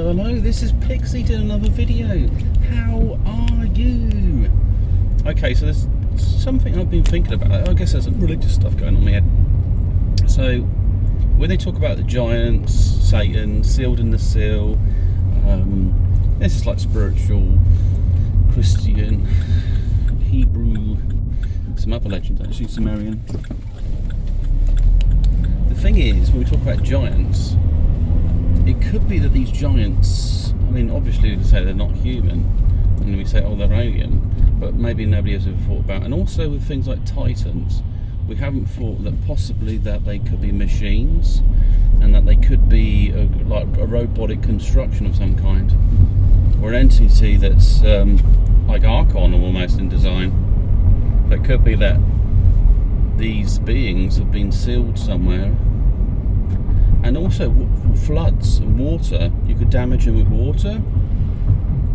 hello, this is Pixie doing another video. How are you? Okay, so there's something I've been thinking about. I guess there's some religious stuff going on in my head. So, when they talk about the giants, Satan, sealed in the seal, this is like spiritual, Christian, Hebrew, some other legends actually, Sumerian. The thing is, when we talk about giants, it could be that these giants, I mean, obviously we say they're not human, and we say, oh, they're alien, but maybe nobody has ever thought about. And also with things like titans, we haven't thought that possibly that they could be machines, and that they could be like a robotic construction of some kind, or an entity that's like Archon almost in design. It could be that these beings have been sealed somewhere. And also floods and water, you could damage them with water.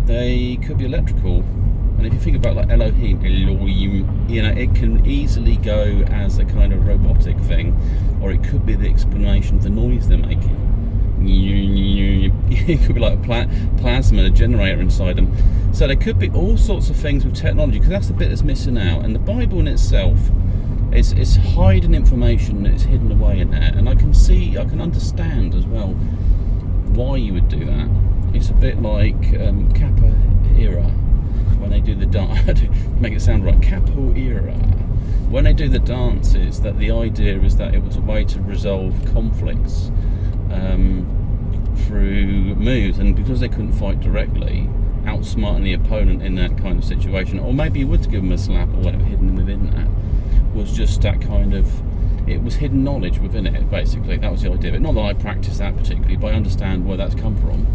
They could be electrical. And if you think about like Elohim, you know, it can easily go as a kind of robotic thing, or it could be the explanation of the noise they're making. It could be like a plasma, a generator inside them. So there could be all sorts of things with technology, because that's the bit that's missing out. And the Bible in itself, it's hiding information that's hidden away in there, and I can understand as well why you would do that. It's a bit like capoeira when they do the dance. Make it sound right, capoeira. When they do the dances, that the idea is that it was a way to resolve conflicts through moves, and because they couldn't fight directly, outsmarting the opponent in that kind of situation, or maybe you would give them a slap or whatever hidden within that, was just that kind of, it was hidden knowledge within it, basically. That was the idea of it. Not that I practice that particularly, but I understand where that's come from.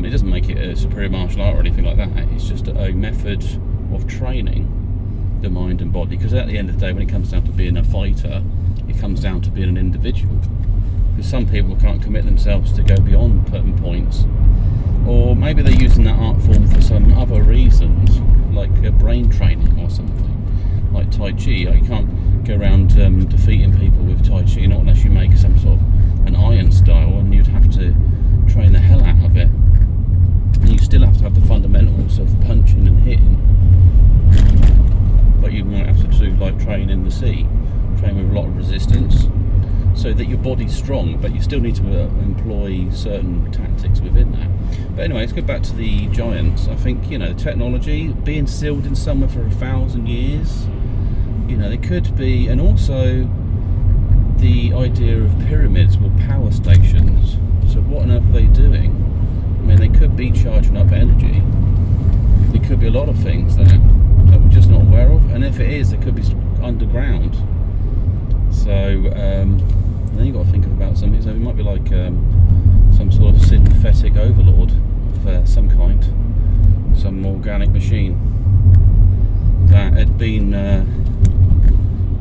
It doesn't make it a superior martial art or anything like that. It's just a method of training the mind and body, because at the end of the day, when it comes down to being a fighter, it comes down to being an individual. Because some people can't commit themselves to go beyond certain points, or maybe they're using that art form for some other reasons, like brain training or something. Like Tai Chi, you can't go around defeating people with Tai Chi, not unless you make some sort of an iron style, and you'd have to train the hell out of it. And you still have to have the fundamentals of punching and hitting, but you might have to do like train in the sea, train with a lot of resistance, so that your body's strong, but you still need to employ certain tactics within that. But anyway, let's go back to the giants. I think, you know, technology, being sealed in somewhere for 1,000 years, you know, they could be, and also the idea of pyramids with power stations. So what on earth are they doing? I mean, they could be charging up energy. There could be a lot of things there that we're just not aware of, and if it is, it could be underground. So then you've got to think about something. So it might be like some sort of synthetic overlord of some kind, some organic machine that had been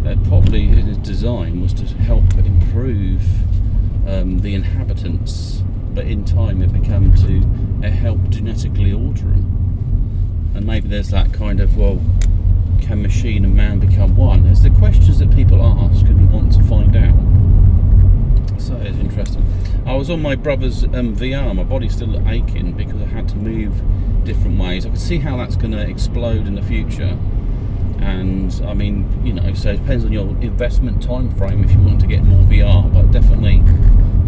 that probably its design was to help improve the inhabitants, but in time it became to help genetically alter them. And maybe there's that kind of, well, can machine and man become one? There's the questions that people ask and want to find out. So it's interesting. I was on my brother's VR. My body's still aching because I had to move different ways. I can see how that's going to explode in the future. And I mean, you know, so it depends on your investment time frame if you want to get more VR. But definitely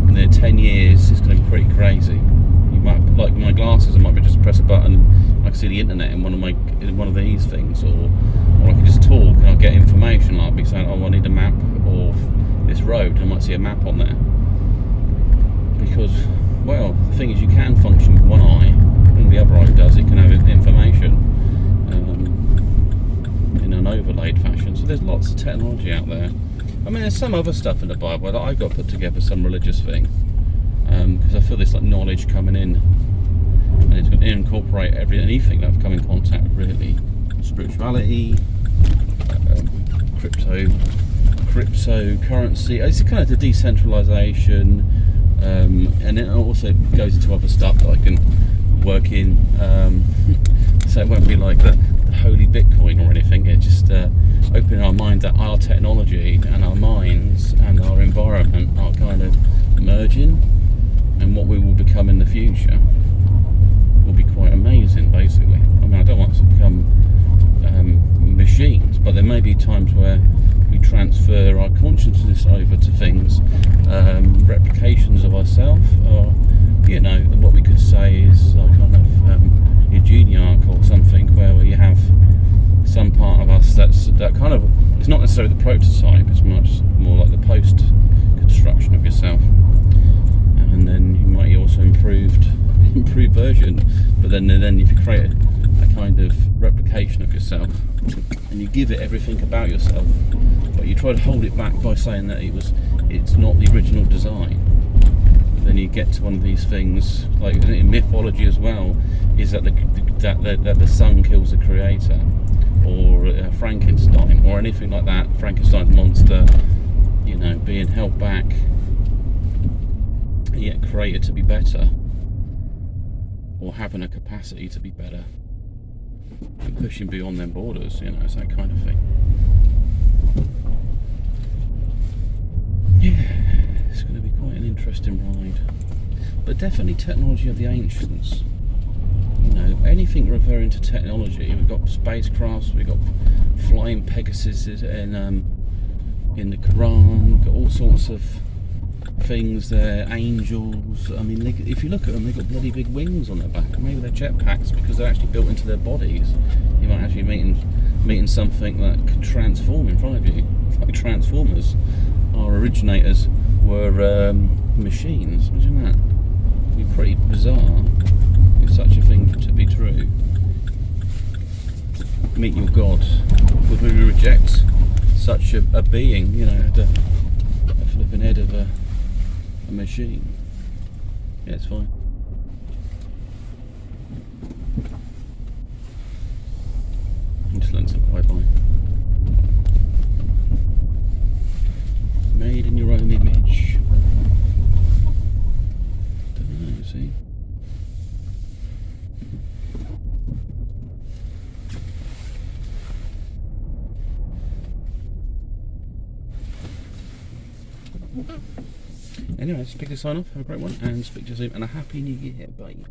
in the 10 years, it's going to be pretty crazy. You might, like my glasses, I might be just press a button, I can see the internet in one of these things, or I can just talk and I'll get information. I'll be saying, oh, I need a map of this road, and I might see a map on there. Because, well, the thing is, you can function with one eye, and the other eye does, it can have information in an overlaid fashion. So there's lots of technology out there. I mean, there's some other stuff in the Bible that I've got to put together some religious thing, because I feel this like knowledge coming in, and it's going to incorporate anything that I've come in contact with, really. Spirituality, cryptocurrency. It's kind of the decentralization, and it also goes into other stuff that I can work in. So it won't be like the holy Bitcoin or anything. It's just opening our mind that our technology and our minds and our environment are kind of merging. and what we will become in the future will be quite amazing, basically. I mean, I don't want us to become machines, but there may be times where we transfer our consciousness over to things, replications of ourselves, or, you know, what we could say is like kind of a genie arc or something, where you have some part of us that kind of, it's not necessarily the prototype, it's much more like the post construction of yourself, and then you might also improved version. But then if you create a kind of replication of yourself and you give it everything about yourself, but you try to hold it back by saying that it's not the original design, then you get to one of these things, like in mythology as well, is that the sun kills the creator, or Frankenstein, or anything like that. Frankenstein's monster, you know, being held back, yet created to be better, or having a capacity to be better, and pushing beyond their borders. You know, it's that kind of thing. Yeah, it's going to be quite an interesting ride, but definitely technology of the ancients. You know, anything referring to technology. We've got spacecrafts, we've got flying Pegasus in the Quran. We've got all sorts of things there, angels. I mean, if you look at them, they've got bloody big wings on their back. Maybe they're jetpacks because they're actually built into their bodies. You might actually meeting something that could transform in front of you. Like Transformers, our originators were machines. Imagine that. It'd be pretty bizarre if such a thing to be true. Meet your God. Would we reject such a being? You know, a flipping head of a machine. Yeah, it's fine. I just learned some bye-bye. Made in your own image. Don't know, see? Anyway, let's pick this sign off. Have a great one, and speak to you soon, and a happy new year. Bye.